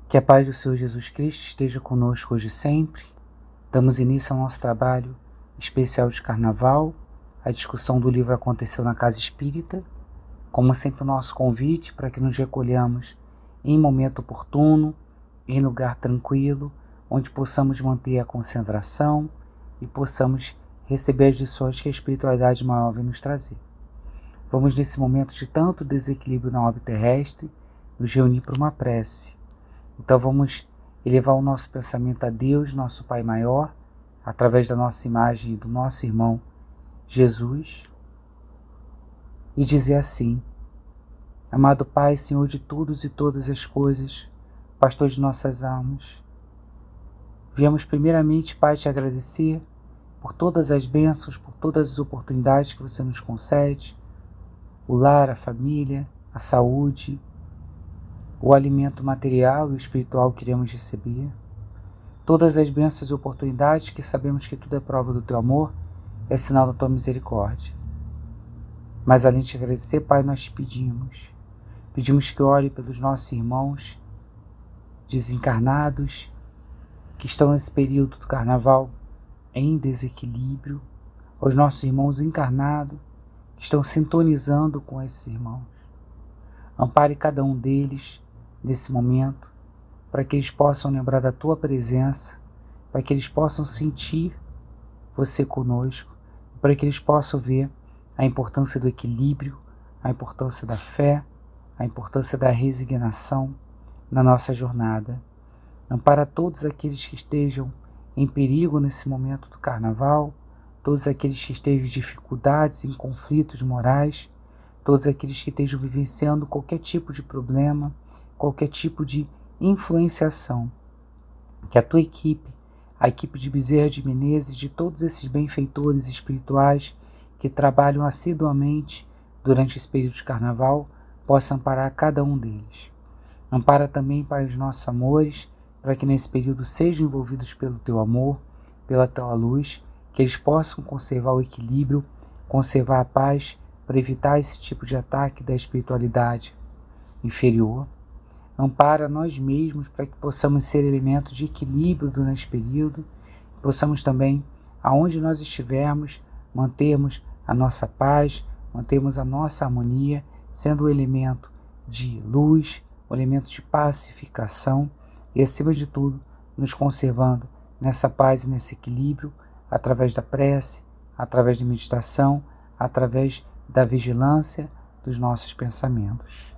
Que a paz do Senhor Jesus Cristo esteja conosco hoje e sempre. Damos início ao nosso trabalho especial de Carnaval. A discussão do livro aconteceu na Casa Espírita. Como sempre, o nosso convite para que nos recolhamos em momento oportuno, em lugar tranquilo, onde possamos manter a concentração e possamos receber as lições que a espiritualidade maior vem nos trazer. Vamos, nesse momento de tanto desequilíbrio na orbe terrestre, nos reunir para uma prece. Então vamos elevar o nosso pensamento a Deus, nosso Pai maior, através da nossa imagem e do nosso irmão Jesus, e dizer assim: amado Pai, Senhor de todos e todas as coisas, pastor de nossas almas, viemos primeiramente, Pai, te agradecer por todas as bênçãos, por todas as oportunidades que você nos concede, o lar, a família, a saúde, o alimento material e o espiritual que iremos receber, todas as bênçãos e oportunidades que sabemos que tudo é prova do teu amor, é sinal da tua misericórdia. Mas além de te agradecer, Pai, nós te pedimos que ore pelos nossos irmãos desencarnados, que estão nesse período do Carnaval em desequilíbrio, aos nossos irmãos encarnados, que estão sintonizando com esses irmãos. Ampare cada um deles nesse momento, para que eles possam lembrar da tua presença, para que eles possam sentir você conosco, para que eles possam ver a importância do equilíbrio, a importância da fé, a importância da resignação na nossa jornada. Ampara todos aqueles que estejam em perigo nesse momento do Carnaval, todos aqueles que estejam em dificuldades, em conflitos morais, todos aqueles que estejam vivenciando qualquer tipo de problema, qualquer tipo de influenciação. Que a tua equipe, a equipe de Bezerra de Menezes, de todos esses benfeitores espirituais que trabalham assiduamente durante esse período de Carnaval, possa amparar cada um deles. Ampara também, Pai, os nossos amores, para que nesse período sejam envolvidos pelo teu amor, pela tua luz, que eles possam conservar o equilíbrio, conservar a paz, para evitar esse tipo de ataque da espiritualidade inferior. Ampara nós mesmos para que possamos ser elementos de equilíbrio durante esse período, possamos também, aonde nós estivermos, mantermos a nossa paz, mantermos a nossa harmonia, sendo o elemento de luz, o elemento de pacificação e, acima de tudo, nos conservando nessa paz e nesse equilíbrio, através da prece, através da meditação, através da vigilância dos nossos pensamentos.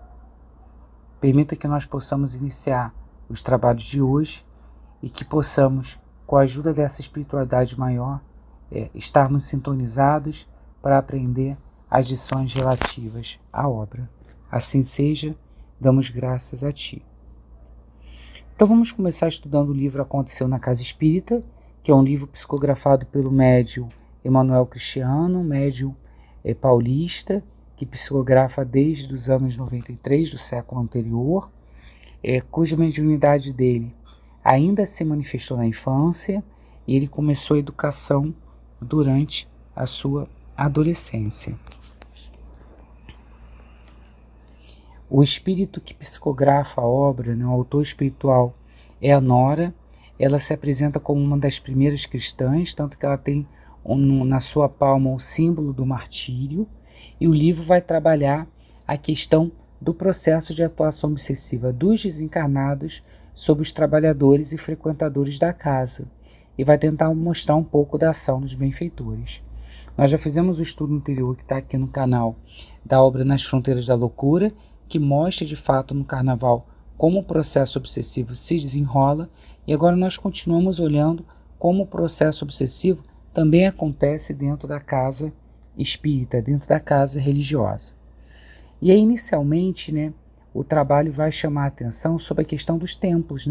Permita que nós possamos iniciar os trabalhos de hoje e que possamos, com a ajuda dessa espiritualidade maior, estarmos sintonizados para aprender as lições relativas à obra. Assim seja, damos graças a Ti. Então vamos começar estudando o livro Aconteceu na Casa Espírita, que é um livro psicografado pelo médium Emanuel Cristiano, médium paulista, que psicografa desde os anos 93 do século anterior, cuja mediunidade dele ainda se manifestou na infância e ele começou a educação durante a sua adolescência. O espírito que psicografa a obra, o autor espiritual, é a Nora. Ela se apresenta como uma das primeiras cristãs, tanto que ela tem na sua palma o símbolo do martírio, e o livro vai trabalhar a questão do processo de atuação obsessiva dos desencarnados sobre os trabalhadores e frequentadores da casa, e vai tentar mostrar um pouco da ação dos benfeitores. Nós já fizemos o estudo anterior, que está aqui no canal, da obra Nas Fronteiras da Loucura, que mostra de fato no Carnaval como o processo obsessivo se desenrola, e agora nós continuamos olhando como o processo obsessivo também acontece dentro da casa espírita, dentro da casa religiosa. E aí, inicialmente, o trabalho vai chamar a atenção sobre a questão dos templos,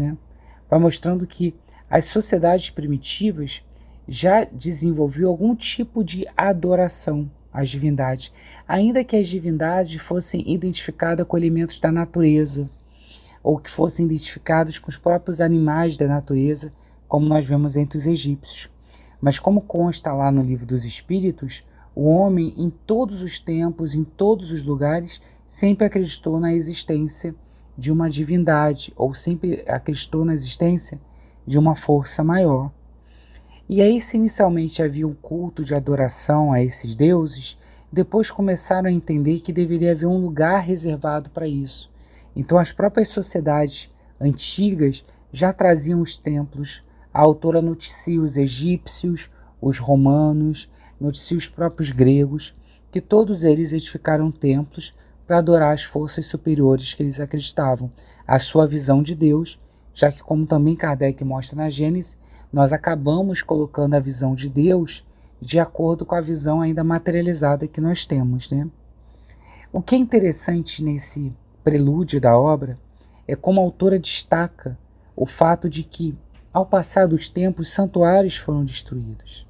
vai mostrando que as sociedades primitivas já desenvolviam algum tipo de adoração às divindades, ainda que as divindades fossem identificadas com elementos da natureza, ou que fossem identificados com os próprios animais da natureza, como nós vemos entre os egípcios. Mas como consta lá no Livro dos Espíritos, o homem, em todos os tempos, em todos os lugares, sempre acreditou na existência de uma divindade, ou sempre acreditou na existência de uma força maior. E aí, se inicialmente havia um culto de adoração a esses deuses, depois começaram a entender que deveria haver um lugar reservado para isso. Então as próprias sociedades antigas já traziam os templos. A autora noticia os egípcios, os romanos, noticia os próprios gregos, que todos eles edificaram templos para adorar as forças superiores que eles acreditavam, a sua visão de Deus, já que, como também Kardec mostra na Gênesis, nós acabamos colocando a visão de Deus de acordo com a visão ainda materializada que nós temos, né? O que é interessante nesse prelúdio da obra é como a autora destaca o fato de que, ao passar dos tempos, santuários foram destruídos.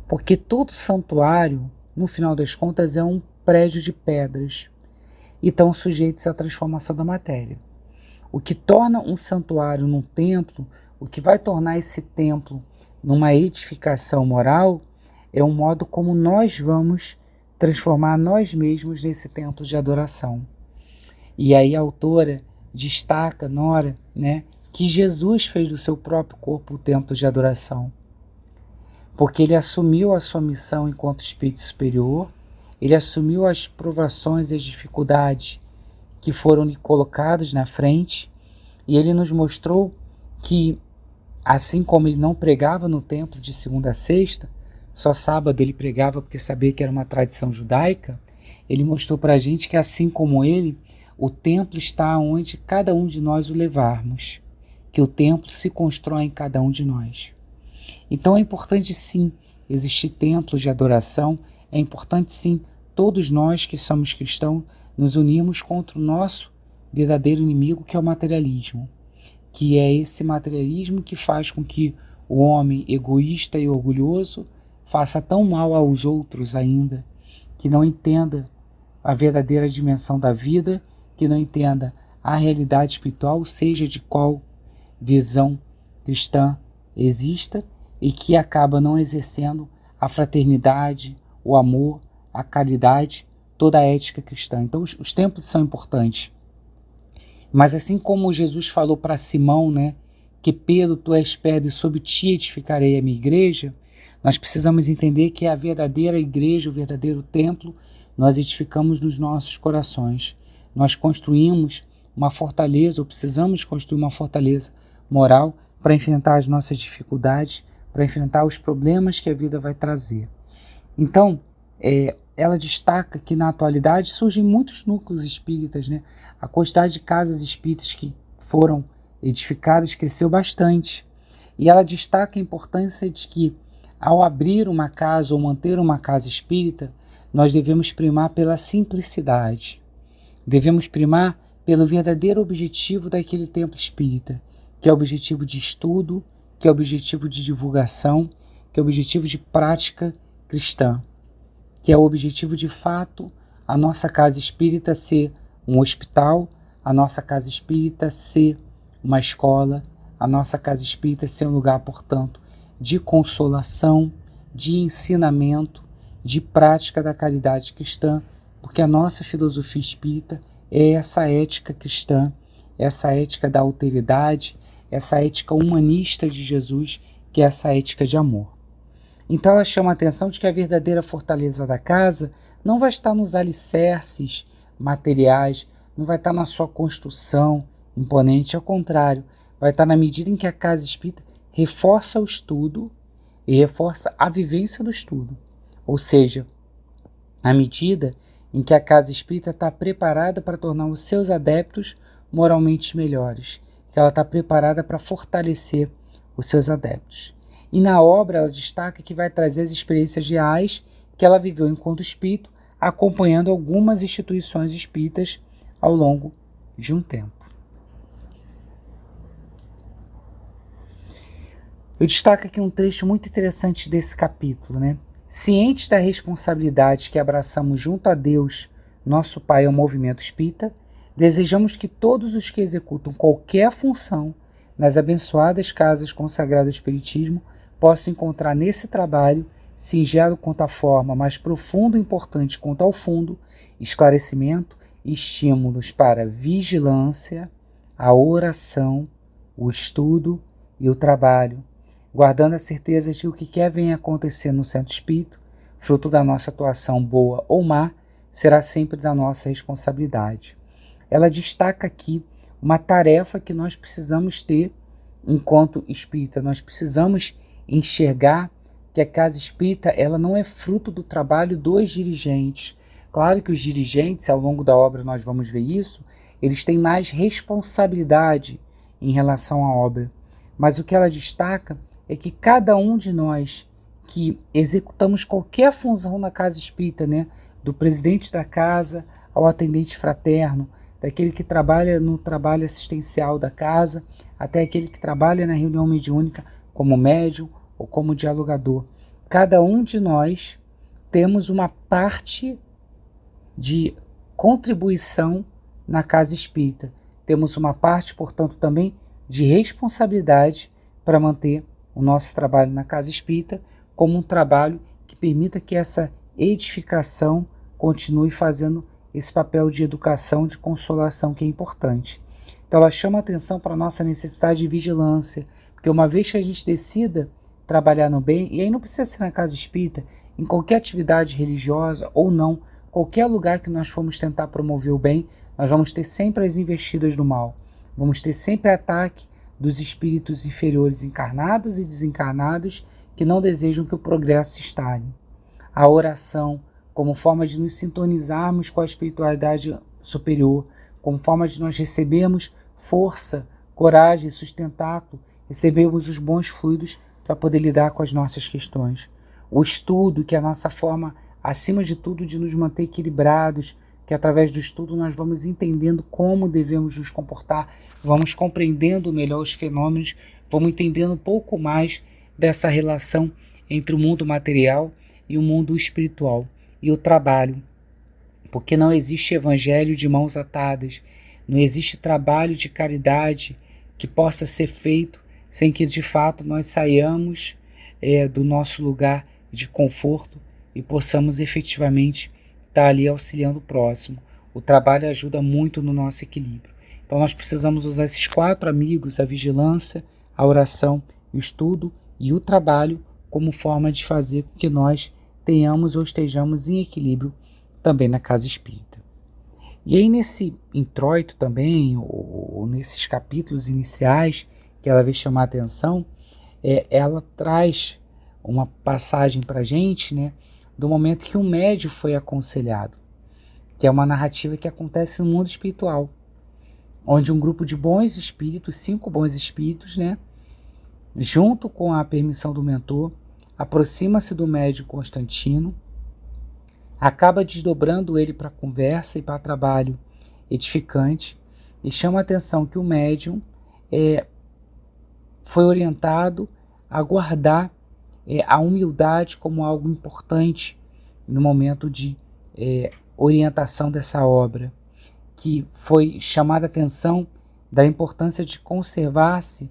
Porque todo santuário, no final das contas, é um prédio de pedras e estão sujeitos à transformação da matéria. O que torna um santuário num templo, o que vai tornar esse templo numa edificação moral, é o modo como nós vamos transformar nós mesmos nesse templo de adoração. E aí a autora destaca, Nora, né, que Jesus fez do seu próprio corpo o templo de adoração. Porque ele assumiu a sua missão enquanto Espírito Superior, ele assumiu as provações e as dificuldades que foram lhe colocadas na frente, e ele nos mostrou que, assim como ele não pregava no templo de segunda a sexta, só sábado ele pregava porque sabia que era uma tradição judaica, ele mostrou para a gente que, assim como ele, o templo está onde cada um de nós o levarmos, que o templo se constrói em cada um de nós. Então é importante sim existir templos de adoração, é importante sim todos nós que somos cristãos nos unirmos contra o nosso verdadeiro inimigo, que é o materialismo, que é esse materialismo que faz com que o homem egoísta e orgulhoso faça tão mal aos outros ainda, que não entenda a verdadeira dimensão da vida, que não entenda a realidade espiritual, seja de qual visão cristã exista, e que acaba não exercendo a fraternidade, o amor, a caridade, toda a ética cristã. Então os templos são importantes. Mas assim como Jesus falou para Simão, né, que Pedro, tu és pedra e sobre ti edificarei a minha igreja, nós precisamos entender que a verdadeira igreja, o verdadeiro templo, nós edificamos nos nossos corações. Nós construímos uma fortaleza, ou precisamos construir uma fortaleza moral para enfrentar as nossas dificuldades, para enfrentar os problemas que a vida vai trazer. Então, ela destaca que na atualidade surgem muitos núcleos espíritas, né? A quantidade de casas espíritas que foram edificadas cresceu bastante. E ela destaca a importância de que, ao abrir uma casa ou manter uma casa espírita, nós devemos primar pela simplicidade. Devemos primar pelo verdadeiro objetivo daquele templo espírita, que é o objetivo de estudo, que é o objetivo de divulgação, que é o objetivo de prática cristã, que é o objetivo de fato a nossa casa espírita ser um hospital, a nossa casa espírita ser uma escola, a nossa casa espírita ser um lugar, portanto, de consolação, de ensinamento, de prática da caridade cristã, porque a nossa filosofia espírita é essa ética cristã, essa ética da alteridade, essa ética humanista de Jesus, que é essa ética de amor. Então ela chama a atenção de que a verdadeira fortaleza da casa não vai estar nos alicerces materiais, não vai estar na sua construção imponente, ao contrário, vai estar na medida em que a casa espírita reforça o estudo e reforça a vivência do estudo. Ou seja, à medida em que a casa espírita está preparada para tornar os seus adeptos moralmente melhores, que ela está preparada para fortalecer os seus adeptos. E na obra ela destaca que vai trazer as experiências reais que ela viveu enquanto espírito, acompanhando algumas instituições espíritas ao longo de um tempo. Eu destaco aqui um trecho muito interessante desse capítulo, né? Cientes da responsabilidade que abraçamos junto a Deus, nosso Pai, ao movimento espírita, desejamos que todos os que executam qualquer função nas abençoadas casas consagradas ao Espiritismo possam encontrar nesse trabalho, singelo quanto à forma, mas profundo e importante quanto ao fundo, esclarecimento e estímulos para vigilância, a oração, o estudo e o trabalho, guardando a certeza de que o que quer vem acontecer no centro espírita, fruto da nossa atuação boa ou má, será sempre da nossa responsabilidade. Ela destaca aqui uma tarefa que nós precisamos ter enquanto espírita. Nós precisamos enxergar que a casa espírita ela não é fruto do trabalho dos dirigentes. Claro que os dirigentes, ao longo da obra nós vamos ver isso, eles têm mais responsabilidade em relação à obra. Mas o que ela destaca é que cada um de nós que executamos qualquer função na casa espírita, né, do presidente da casa ao atendente fraterno, daquele que trabalha no trabalho assistencial da casa, até aquele que trabalha na reunião mediúnica como médium ou como dialogador. Cada um de nós temos uma parte de contribuição na casa espírita. Temos uma parte, portanto, também de responsabilidade para manter o nosso trabalho na casa espírita como um trabalho que permita que essa edificação continue fazendo esse papel de educação, de consolação que é importante. Então ela chama a atenção para a nossa necessidade de vigilância, porque uma vez que a gente decida trabalhar no bem, e aí não precisa ser na casa espírita, em qualquer atividade religiosa ou não, qualquer lugar que nós formos tentar promover o bem, nós vamos ter sempre as investidas do mal, vamos ter sempre ataque dos espíritos inferiores encarnados e desencarnados que não desejam que o progresso se instale. A oração, como forma de nos sintonizarmos com a espiritualidade superior, como forma de nós recebermos força, coragem, sustentáculo, recebermos os bons fluidos para poder lidar com as nossas questões. O estudo, que é a nossa forma, acima de tudo, de nos manter equilibrados, que através do estudo nós vamos entendendo como devemos nos comportar, vamos compreendendo melhor os fenômenos, vamos entendendo um pouco mais dessa relação entre o mundo material e o mundo espiritual. E o trabalho, porque não existe evangelho de mãos atadas, não existe trabalho de caridade que possa ser feito sem que de fato nós saiamos do nosso lugar de conforto e possamos efetivamente estar ali auxiliando o próximo. O trabalho ajuda muito no nosso equilíbrio. Então nós precisamos usar esses 4 amigos, a vigilância, a oração, o estudo e o trabalho como forma de fazer com que nós tenhamos ou estejamos em equilíbrio também na casa espírita. E aí nesse introito também, ou nesses capítulos iniciais que ela veio chamar a atenção, ela traz uma passagem para a gente, né, do momento que um médium foi aconselhado, que é uma narrativa que acontece no mundo espiritual, onde um grupo de bons espíritos, 5 bons espíritos, né, junto com a permissão do mentor, aproxima-se do médium Constantino, acaba desdobrando ele para conversa e para trabalho edificante, e chama a atenção que o médium foi orientado a guardar a humildade como algo importante no momento de orientação dessa obra, que foi chamada a atenção da importância de conservar-se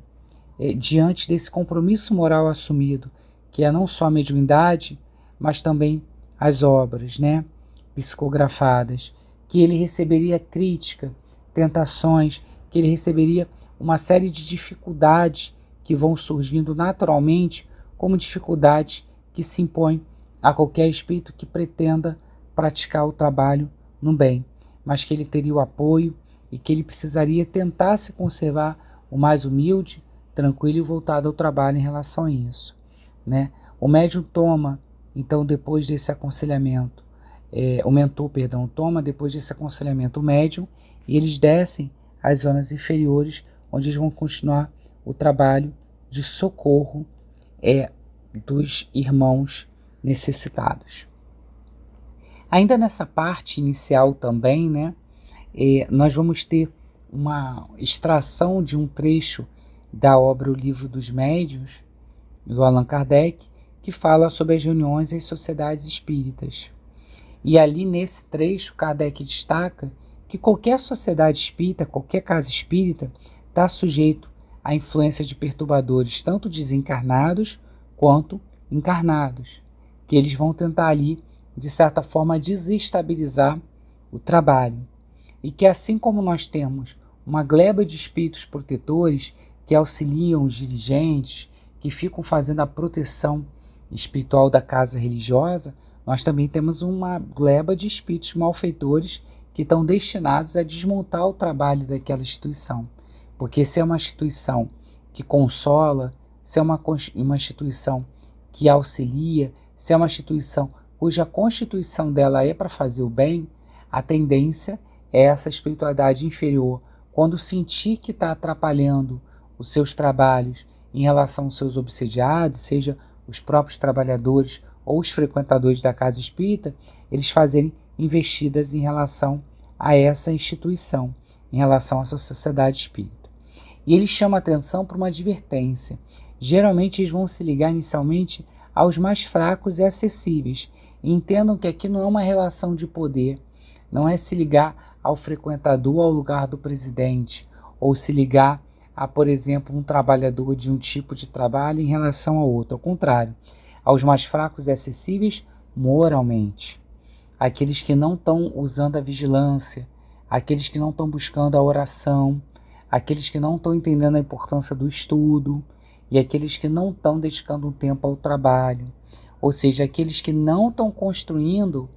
diante desse compromisso moral assumido, que é não só a mediunidade, mas também as obras, né, psicografadas, que ele receberia crítica, tentações, que ele receberia uma série de dificuldades que vão surgindo naturalmente, como dificuldades que se impõem a qualquer espírito que pretenda praticar o trabalho no bem, mas que ele teria o apoio e que ele precisaria tentar se conservar o mais humilde, tranquilo e voltado ao trabalho em relação a isso, né? O médium toma, então, depois desse aconselhamento, o mentor, perdão, toma depois desse aconselhamento o médium e eles descem às zonas inferiores, onde eles vão continuar o trabalho de socorro dos irmãos necessitados. Ainda nessa parte inicial também, né, nós vamos ter uma extração de um trecho da obra O Livro dos Médiuns, do Allan Kardec, que fala sobre as reuniões e as sociedades espíritas. E ali nesse trecho, Kardec destaca que qualquer sociedade espírita, qualquer casa espírita, está sujeito à influência de perturbadores, tanto desencarnados quanto encarnados, que eles vão tentar ali, de certa forma, desestabilizar o trabalho. E que assim como nós temos uma gleba de espíritos protetores que auxiliam os dirigentes, que ficam fazendo a proteção espiritual da casa religiosa, nós também temos uma gleba de espíritos malfeitores que estão destinados a desmontar o trabalho daquela instituição. Porque se é uma instituição que consola, se é uma instituição que auxilia, se é uma instituição cuja constituição dela é para fazer o bem, a tendência é essa espiritualidade inferior, quando sentir que está atrapalhando os seus trabalhos em relação aos seus obsediados, seja os próprios trabalhadores ou os frequentadores da casa espírita, eles fazerem investidas em relação a essa instituição, em relação a essa sociedade espírita. E ele chama a atenção para uma advertência. Geralmente eles vão se ligar inicialmente aos mais fracos e acessíveis, e entendam que aqui não é uma relação de poder, não é se ligar ao frequentador ao lugar do presidente, ou se ligar a, por exemplo, um trabalhador de um tipo de trabalho em relação ao outro. Ao contrário, aos mais fracos e acessíveis moralmente. Aqueles que não estão usando a vigilância, aqueles que não estão buscando a oração, aqueles que não estão entendendo a importância do estudo, e aqueles que não estão dedicando um tempo ao trabalho. Ou seja, aqueles que não estão construindo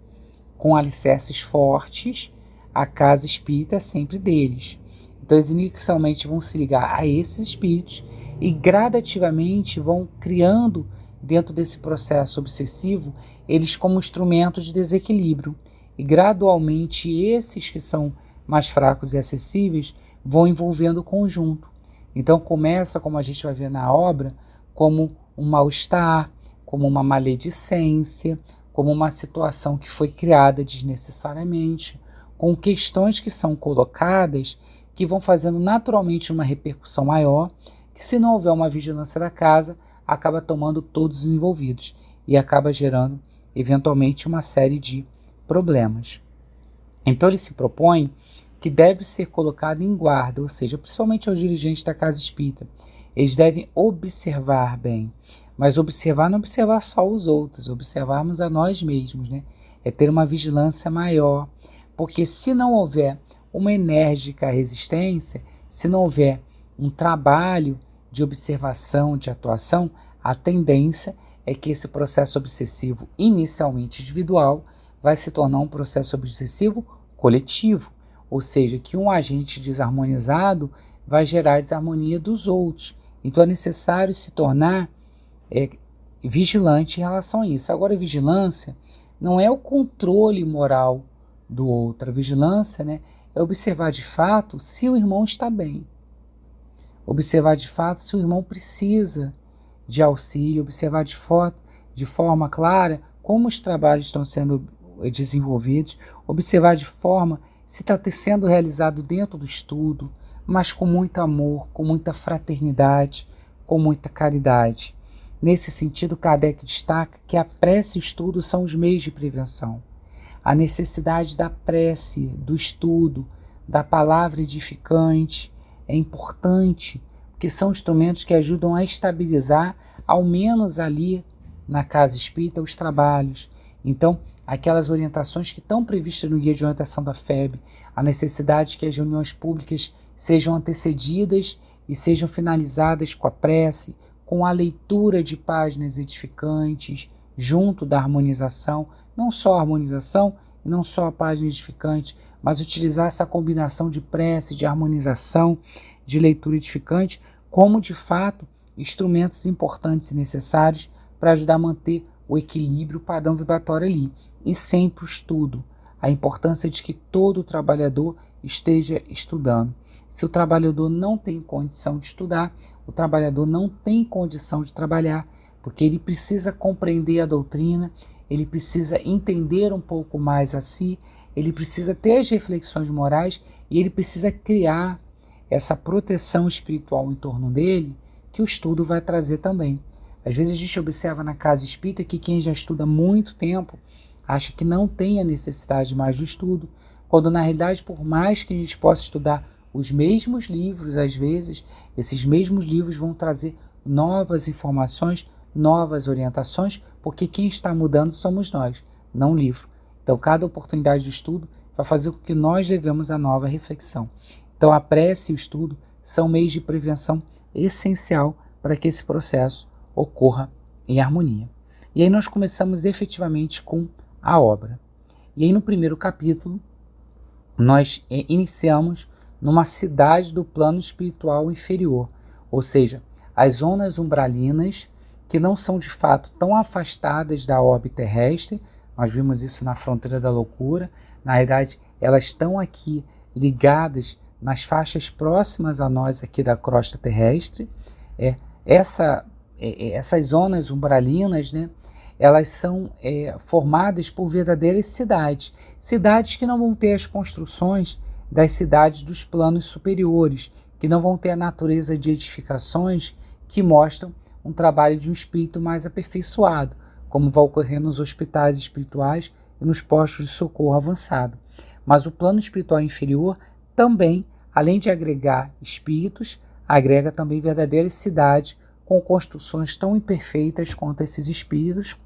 com alicerces fortes, a casa espírita é sempre deles. Então eles inicialmente vão se ligar a esses espíritos e gradativamente vão criando, dentro desse processo obsessivo, eles como instrumentos de desequilíbrio. E gradualmente esses que são mais fracos e acessíveis vão envolvendo o conjunto. Então começa, como a gente vai ver na obra, como um mal-estar, como uma maledicência, como uma situação que foi criada desnecessariamente, com questões que são colocadas que vão fazendo naturalmente uma repercussão maior, que se não houver uma vigilância da casa, acaba tomando todos os envolvidos e acaba gerando, eventualmente, uma série de problemas. Então ele se propõe que deve ser colocado em guarda, ou seja, principalmente aos dirigentes da casa espírita. Eles devem observar bem, mas observar não observar só os outros, observarmos a nós mesmos, né? É ter uma vigilância maior, porque se não houver uma enérgica resistência, se não houver um trabalho de observação, de atuação, a tendência é que esse processo obsessivo, inicialmente individual, vai se tornar um processo obsessivo coletivo, ou seja, que um agente desarmonizado vai gerar a desarmonia dos outros. Então é necessário se tornar vigilante em relação a isso. Agora, a vigilância não é o controle moral do outro. A vigilância, né, é observar de fato se o irmão está bem. Observar de fato se o irmão precisa de auxílio, observar de forma clara como os trabalhos estão sendo desenvolvidos, observar de forma se está sendo realizado dentro do estudo, mas com muito amor, com muita fraternidade, com muita caridade. Nesse sentido, Kardec destaca que a prece e o estudo são os meios de prevenção. A necessidade da prece, do estudo, da palavra edificante é importante, porque são instrumentos que ajudam a estabilizar, ao menos ali na casa espírita, os trabalhos. Então, aquelas orientações que estão previstas no Guia de Orientação da FEB, a necessidade de que as reuniões públicas sejam antecedidas e sejam finalizadas com a prece, com a leitura de páginas edificantes, junto da harmonização, não só a harmonização e não só a página edificante, mas utilizar essa combinação de prece, de harmonização, de leitura edificante, como de fato instrumentos importantes e necessários para ajudar a manter o equilíbrio, o padrão vibratório ali. E sempre o estudo, a importância de que todo trabalhador esteja estudando. Se o trabalhador não tem condição de estudar, o trabalhador não tem condição de trabalhar, porque ele precisa compreender a doutrina, ele precisa entender um pouco mais a si, ele precisa ter as reflexões morais e ele precisa criar essa proteção espiritual em torno dele, que o estudo vai trazer também. Às vezes a gente observa na casa espírita que quem já estuda há muito tempo acha que não tem a necessidade mais do estudo, quando na realidade, por mais que a gente possa estudar os mesmos livros, às vezes, esses mesmos livros vão trazer novas informações, novas orientações, porque quem está mudando somos nós, não o livro. Então, cada oportunidade de estudo vai fazer com que nós levemos a nova reflexão. Então a prece e o estudo são meios de prevenção essencial para que esse processo ocorra em harmonia. E aí nós começamos efetivamente com a obra. E aí no primeiro capítulo nós iniciamos numa cidade do plano espiritual inferior, ou seja, as zonas umbralinas que não são de fato tão afastadas da orbe terrestre. Nós vimos isso na fronteira da loucura. Na verdade, elas estão aqui ligadas nas faixas próximas a nós aqui da crosta terrestre. Essas zonas umbralinas, né, elas são formadas por verdadeiras cidades. Cidades que não vão ter as construções das cidades dos planos superiores, que não vão ter a natureza de edificações que mostram um trabalho de um espírito mais aperfeiçoado, como vai ocorrer nos hospitais espirituais e nos postos de socorro avançado. Mas o plano espiritual inferior também, além de agregar espíritos, agrega também verdadeiras cidades com construções tão imperfeitas quanto esses espíritos,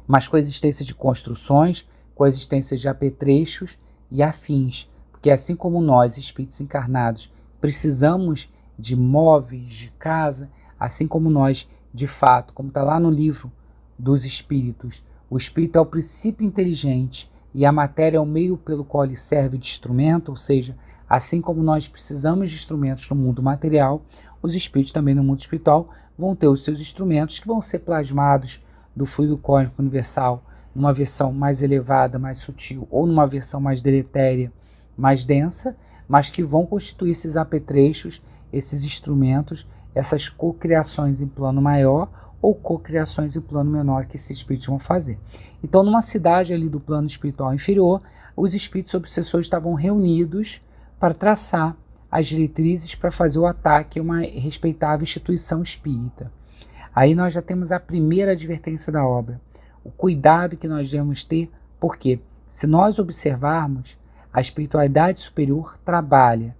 mas com a existência de construções, com a existência de apetrechos e afins, porque assim como nós, espíritos encarnados, precisamos de móveis, de casa, assim como nós, de fato, como está lá no livro dos espíritos, o espírito é o princípio inteligente e a matéria é o meio pelo qual ele serve de instrumento, ou seja, assim como nós precisamos de instrumentos no mundo material, os espíritos também no mundo espiritual vão ter os seus instrumentos que vão ser plasmados do fluido cósmico universal numa versão mais elevada, mais sutil, ou numa versão mais deletéria, mais densa, mas que vão constituir esses apetrechos, esses instrumentos, essas cocriações em plano maior ou cocriações em plano menor que esses espíritos vão fazer. Então, numa cidade ali do plano espiritual inferior, os espíritos obsessores estavam reunidos para traçar as diretrizes para fazer o ataque a uma respeitável instituição espírita. Aí nós já temos a primeira advertência da obra, o cuidado que nós devemos ter, porque se nós observarmos, a espiritualidade superior trabalha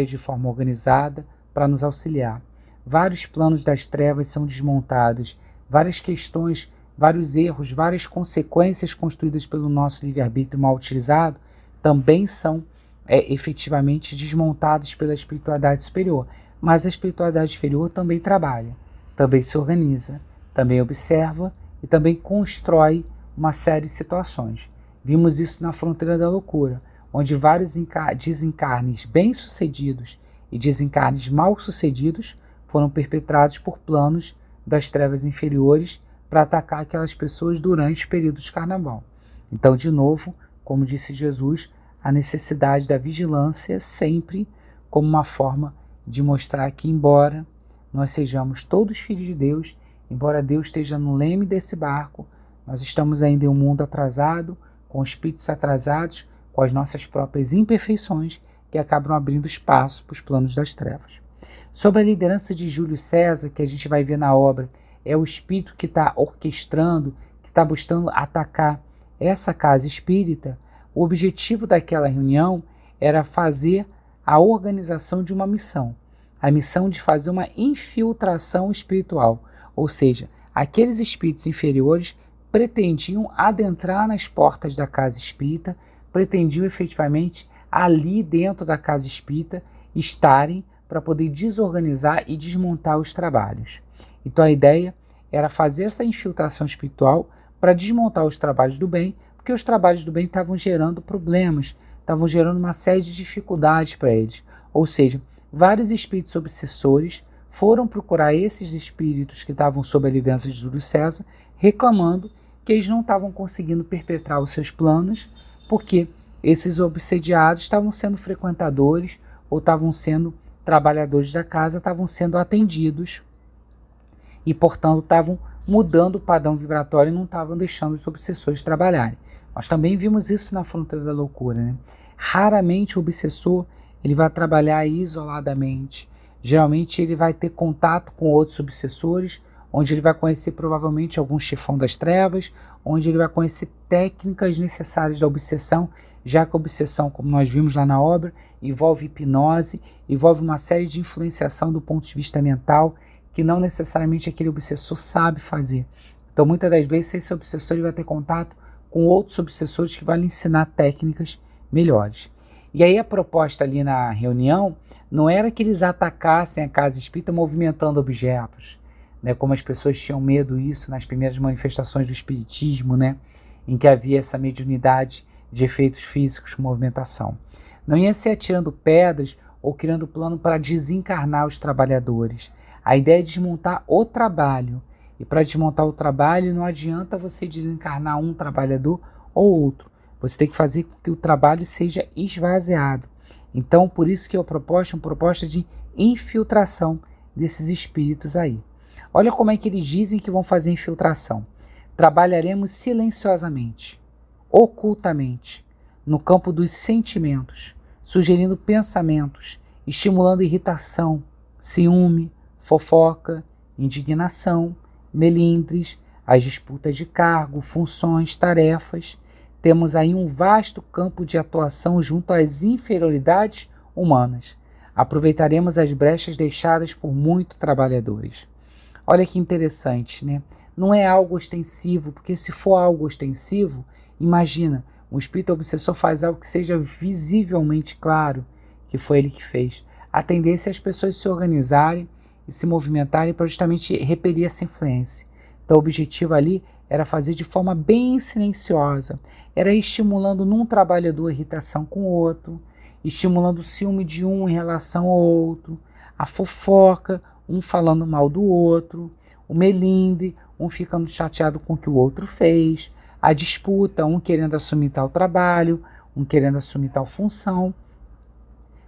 de forma organizada para nos auxiliar. Vários planos das trevas são desmontados, várias questões, vários erros, várias consequências construídas pelo nosso livre-arbítrio mal utilizado também são efetivamente desmontados pela espiritualidade superior. Mas a espiritualidade inferior também trabalha, também se organiza, também observa e também constrói uma série de situações. Vimos isso na fronteira da loucura, onde vários desencarnes bem-sucedidos e desencarnes mal-sucedidos foram perpetrados por planos das trevas inferiores para atacar aquelas pessoas durante o período de carnaval. Então, de novo, como disse Jesus, a necessidade da vigilância sempre como uma forma de mostrar que, embora nós sejamos todos filhos de Deus, embora Deus esteja no leme desse barco, nós estamos ainda em um mundo atrasado, com espíritos atrasados, com as nossas próprias imperfeições, que acabam abrindo espaço para os planos das trevas. Sob a liderança de Júlio César, que a gente vai ver na obra, é o espírito que está orquestrando, que está buscando atacar essa casa espírita. O objetivo daquela reunião era fazer a organização de uma missão, a missão de fazer uma infiltração espiritual, ou seja, aqueles espíritos inferiores pretendiam adentrar nas portas da casa espírita, pretendiam efetivamente ali dentro da casa espírita estarem para poder desorganizar e desmontar os trabalhos. Então a ideia era fazer essa infiltração espiritual para desmontar os trabalhos do bem, porque os trabalhos do bem estavam gerando problemas, estavam gerando uma série de dificuldades para eles. Ou seja, vários espíritos obsessores foram procurar esses espíritos que estavam sob a liderança de Júlio César, reclamando que eles não estavam conseguindo perpetrar os seus planos, porque esses obsediados estavam sendo frequentadores ou estavam sendo trabalhadores da casa, estavam sendo atendidos e, portanto, estavam mudando o padrão vibratório e não estavam deixando os obsessores trabalharem. Nós também vimos isso na fronteira da loucura, né? Raramente o obsessor ele vai trabalhar isoladamente. Geralmente ele vai ter contato com outros obsessores, onde ele vai conhecer provavelmente algum chefão das trevas, onde ele vai conhecer técnicas necessárias da obsessão, já que a obsessão, como nós vimos lá na obra, envolve hipnose, envolve uma série de influenciação do ponto de vista mental, que não necessariamente aquele obsessor sabe fazer. Então, muitas das vezes, esse obsessor ele vai ter contato com outros obsessores que vão lhe ensinar técnicas melhores. E aí a proposta ali na reunião não era que eles atacassem a casa espírita movimentando objetos, né, como as pessoas tinham medo disso nas primeiras manifestações do espiritismo, né, em que havia essa mediunidade de efeitos físicos com movimentação. Não ia ser atirando pedras ou criando plano para desencarnar os trabalhadores. A ideia é desmontar o trabalho. E para desmontar o trabalho não adianta você desencarnar um trabalhador ou outro. Você tem que fazer com que o trabalho seja esvaziado. Então, por isso que eu proposto uma proposta de infiltração desses espíritos aí. Olha como é que eles dizem que vão fazer infiltração. Trabalharemos silenciosamente, ocultamente, no campo dos sentimentos, sugerindo pensamentos, estimulando irritação, ciúme, fofoca, indignação, melindres, as disputas de cargo, funções, tarefas. Temos aí um vasto campo de atuação junto às inferioridades humanas. Aproveitaremos as brechas deixadas por muitos trabalhadores. Olha que interessante, né? Não é algo ostensivo, porque se for algo ostensivo, imagina, um espírito obsessor faz algo que seja visivelmente claro que foi ele que fez. A tendência é as pessoas se organizarem e se movimentarem para justamente repelir essa influência. Então o objetivo ali era fazer de forma bem silenciosa, era estimulando num trabalhador a irritação com o outro, estimulando o ciúme de um em relação ao outro, a fofoca, um falando mal do outro, o melindre, um ficando chateado com o que o outro fez, a disputa, um querendo assumir tal trabalho, um querendo assumir tal função.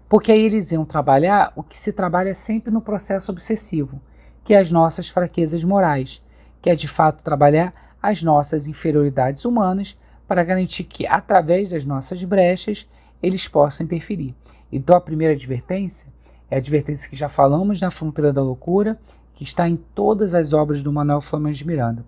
Porque aí eles iam trabalhar o que se trabalha sempre no processo obsessivo, que é as nossas fraquezas morais, que é de fato trabalhar as nossas inferioridades humanas para garantir que, através das nossas brechas, eles possam interferir. Então a primeira advertência é a advertência que já falamos na Fronteira da Loucura, que está em todas as obras do Manuel Flamengo de Miranda.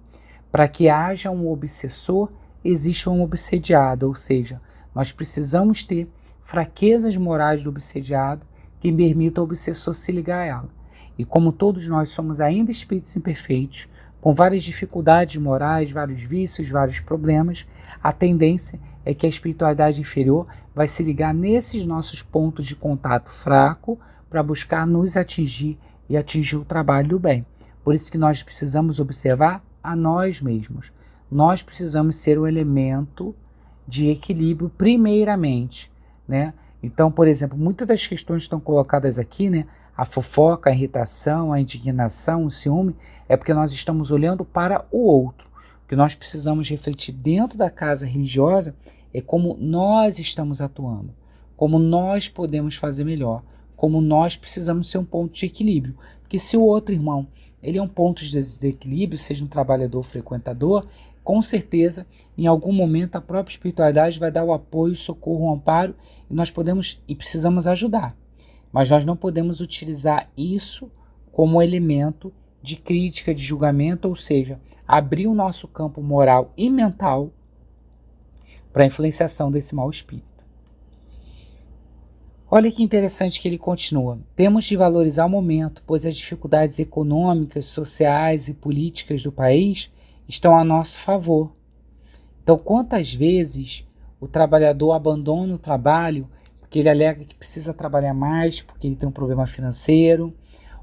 Para que haja um obsessor, existe um obsediado, ou seja, nós precisamos ter fraquezas morais do obsediado que permitam ao obsessor se ligar a ela. E como todos nós somos ainda espíritos imperfeitos, com várias dificuldades morais, vários vícios, vários problemas, a tendência é que a espiritualidade inferior vai se ligar nesses nossos pontos de contato fraco para buscar nos atingir e atingir o trabalho do bem. Por isso que nós precisamos observar a nós mesmos. Nós precisamos ser o elemento de equilíbrio primeiramente, né? Então, por exemplo, muitas das questões que estão colocadas aqui, né? A fofoca, a irritação, a indignação, o ciúme, é porque nós estamos olhando para o outro. O que nós precisamos refletir dentro da casa religiosa é como nós estamos atuando, como nós podemos fazer melhor, como nós precisamos ser um ponto de equilíbrio. Porque se o outro irmão ele é um ponto de desequilíbrio, seja um trabalhador ou frequentador, com certeza, em algum momento a própria espiritualidade vai dar o apoio, o socorro, o amparo, e nós podemos e precisamos ajudar. Mas nós não podemos utilizar isso como elemento de crítica, de julgamento, ou seja, abrir o nosso campo moral e mental para a influenciação desse mau espírito. Olha que interessante que ele continua. Temos de valorizar o momento, pois as dificuldades econômicas, sociais e políticas do país estão a nosso favor. Então, quantas vezes o trabalhador abandona o trabalho porque ele alega que precisa trabalhar mais, porque ele tem um problema financeiro,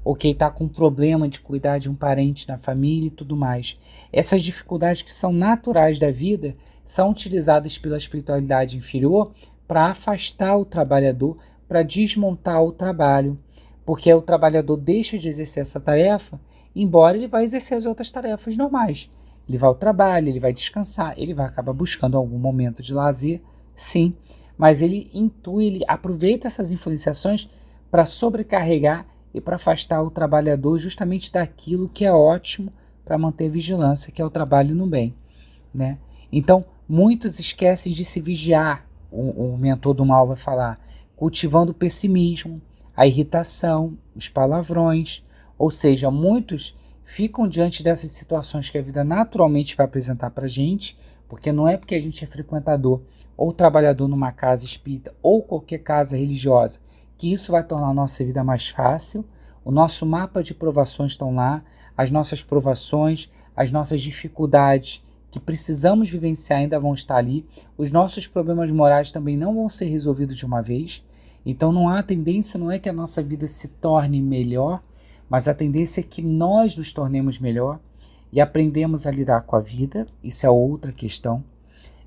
ou que ele está com um problema de cuidar de um parente na família e tudo mais. Essas dificuldades que são naturais da vida são utilizadas pela espiritualidade inferior para afastar o trabalhador, para desmontar o trabalho, porque o trabalhador deixa de exercer essa tarefa, embora ele vá exercer as outras tarefas normais. Ele vai ao trabalho, ele vai descansar, ele vai acabar buscando algum momento de lazer, sim, mas ele intui, ele aproveita essas influenciações para sobrecarregar e para afastar o trabalhador justamente daquilo que é ótimo para manter vigilância, que é o trabalho no bem, né? Então, muitos esquecem de se vigiar, o mentor do mal vai falar, cultivando o pessimismo, a irritação, os palavrões, ou seja, muitos ficam diante dessas situações que a vida naturalmente vai apresentar para a gente, porque não é porque a gente é frequentador ou trabalhador numa casa espírita ou qualquer casa religiosa que isso vai tornar a nossa vida mais fácil. O nosso mapa de provações estão lá, as nossas provações, as nossas dificuldades que precisamos vivenciar ainda vão estar ali. Os nossos problemas morais também não vão ser resolvidos de uma vez. Então não há tendência, não é que a nossa vida se torne melhor, mas a tendência é que nós nos tornemos melhor e aprendemos a lidar com a vida. Isso é outra questão.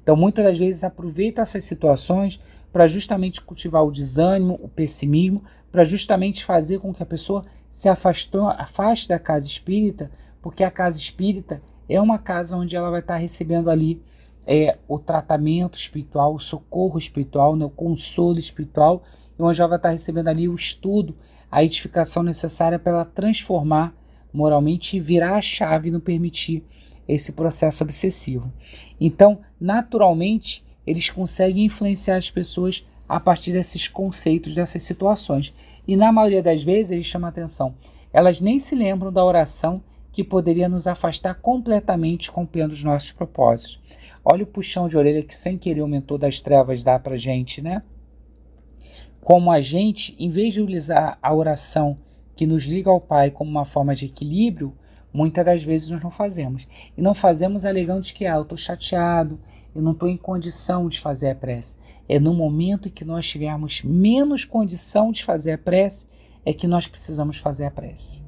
Então muitas das vezes aproveita essas situações para justamente cultivar o desânimo, o pessimismo, para justamente fazer com que a pessoa se afaste da casa espírita, porque a casa espírita é uma casa onde ela vai estar recebendo ali o tratamento espiritual, o socorro espiritual, né, o consolo espiritual, e onde ela vai estar recebendo ali o estudo, a edificação necessária para ela transformar moralmente e virar a chave e não permitir esse processo obsessivo. Então, naturalmente, eles conseguem influenciar as pessoas a partir desses conceitos, dessas situações. E na maioria das vezes, eles chamam a atenção. Elas nem se lembram da oração que poderia nos afastar completamente compreendendo os nossos propósitos. Olha o puxão de orelha que sem querer o mentor das trevas dá pra gente, né? Como a gente, em vez de utilizar a oração que nos liga ao Pai como uma forma de equilíbrio, muitas das vezes nós não fazemos. E não fazemos alegando de que eu estou chateado, eu não estou em condição de fazer a prece. É no momento em que nós tivermos menos condição de fazer a prece, é que nós precisamos fazer a prece.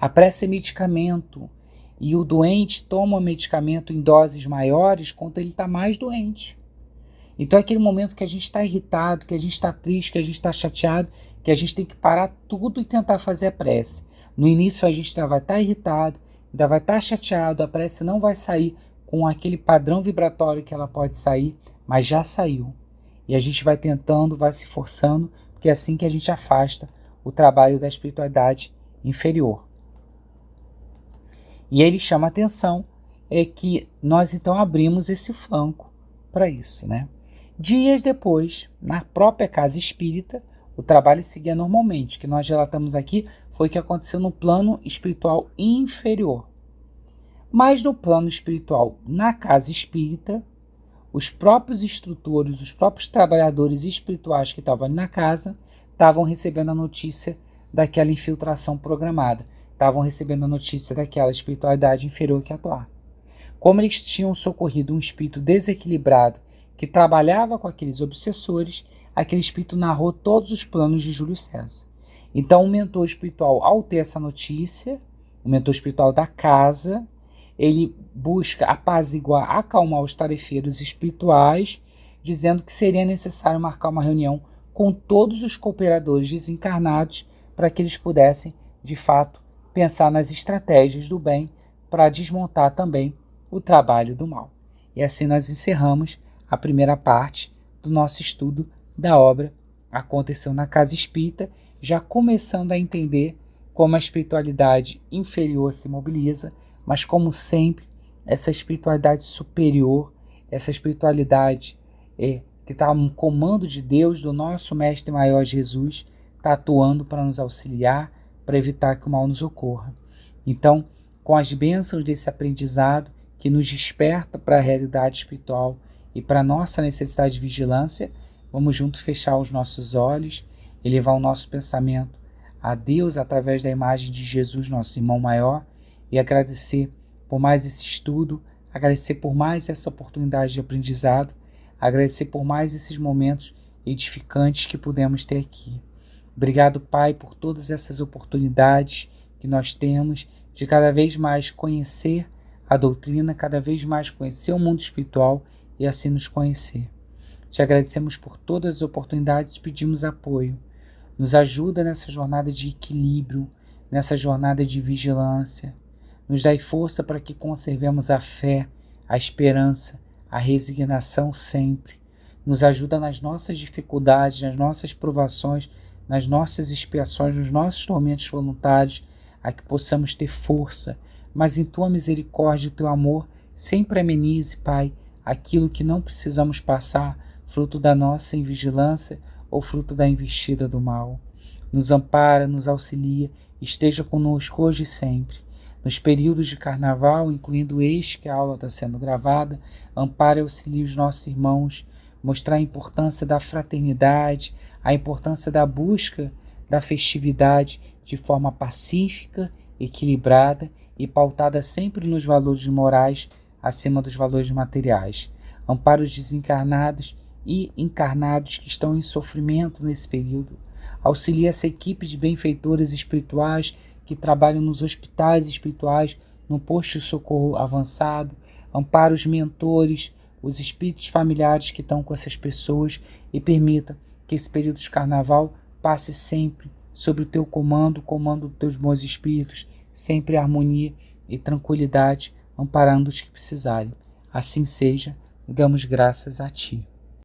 A prece é medicamento, e o doente toma o medicamento em doses maiores quando ele está mais doente. Então é aquele momento que a gente está irritado, que a gente está triste, que a gente está chateado, que a gente tem que parar tudo e tentar fazer a prece. No início a gente ainda vai estar irritado, ainda vai estar chateado, a prece não vai sair com aquele padrão vibratório que ela pode sair, mas já saiu. E a gente vai tentando, vai se forçando, porque é assim que a gente afasta o trabalho da espiritualidade inferior. E ele chama a atenção que nós então abrimos esse flanco para isso, né? Dias depois, na própria casa espírita, o trabalho seguia normalmente. O que nós relatamos aqui foi o que aconteceu no plano espiritual inferior. Mas no plano espiritual, na casa espírita, os próprios instrutores, os próprios trabalhadores espirituais que estavam ali na casa, estavam recebendo a notícia daquela infiltração programada. Estavam recebendo a notícia daquela espiritualidade inferior que atuar. Como eles tinham socorrido um espírito desequilibrado que trabalhava com aqueles obsessores, aquele espírito narrou todos os planos de Júlio César. Então o mentor espiritual, ao ter essa notícia, o mentor espiritual da casa, ele busca apaziguar, acalmar os tarefeiros espirituais, dizendo que seria necessário marcar uma reunião com todos os cooperadores desencarnados para que eles pudessem, de fato, pensar nas estratégias do bem para desmontar também o trabalho do mal. E assim nós encerramos a primeira parte do nosso estudo da obra Aconteceu na Casa Espírita, já começando a entender como a espiritualidade inferior se mobiliza, mas como sempre, essa espiritualidade superior, essa espiritualidade que está no comando de Deus, do nosso Mestre Maior Jesus, está atuando para nos auxiliar, para evitar que o mal nos ocorra. Então, com as bênçãos desse aprendizado, que nos desperta para a realidade espiritual e para a nossa necessidade de vigilância, vamos juntos fechar os nossos olhos, elevar o nosso pensamento a Deus através da imagem de Jesus, nosso irmão maior, e agradecer por mais esse estudo, agradecer por mais essa oportunidade de aprendizado, agradecer por mais esses momentos edificantes que pudemos ter aqui. Obrigado, Pai, por todas essas oportunidades que nós temos de cada vez mais conhecer a doutrina, cada vez mais conhecer o mundo espiritual e assim nos conhecer. Te agradecemos por todas as oportunidades e pedimos apoio. Nos ajuda nessa jornada de equilíbrio, nessa jornada de vigilância. Nos dai força para que conservemos a fé, a esperança, a resignação sempre. Nos ajuda nas nossas dificuldades, nas nossas provações, nas nossas expiações, nos nossos tormentos voluntários, a que possamos ter força, mas em Tua misericórdia e Teu amor sempre amenize, Pai, aquilo que não precisamos passar, fruto da nossa invigilância ou fruto da investida do mal. Nos ampara, nos auxilia, esteja conosco hoje e sempre. Nos períodos de carnaval, incluindo este que a aula está sendo gravada, ampare e auxilie os nossos irmãos, mostrar a importância da fraternidade, a importância da busca da festividade de forma pacífica, equilibrada e pautada sempre nos valores morais acima dos valores materiais. Ampara os desencarnados e encarnados que estão em sofrimento nesse período. Auxilia essa equipe de benfeitores espirituais que trabalham nos hospitais espirituais, no posto de socorro avançado. Ampara os mentores, os espíritos familiares que estão com essas pessoas e permita que esse período de carnaval passe sempre sob o teu comando, o comando dos teus bons espíritos, sempre harmonia e tranquilidade, amparando os que precisarem. Assim seja, e damos graças a ti.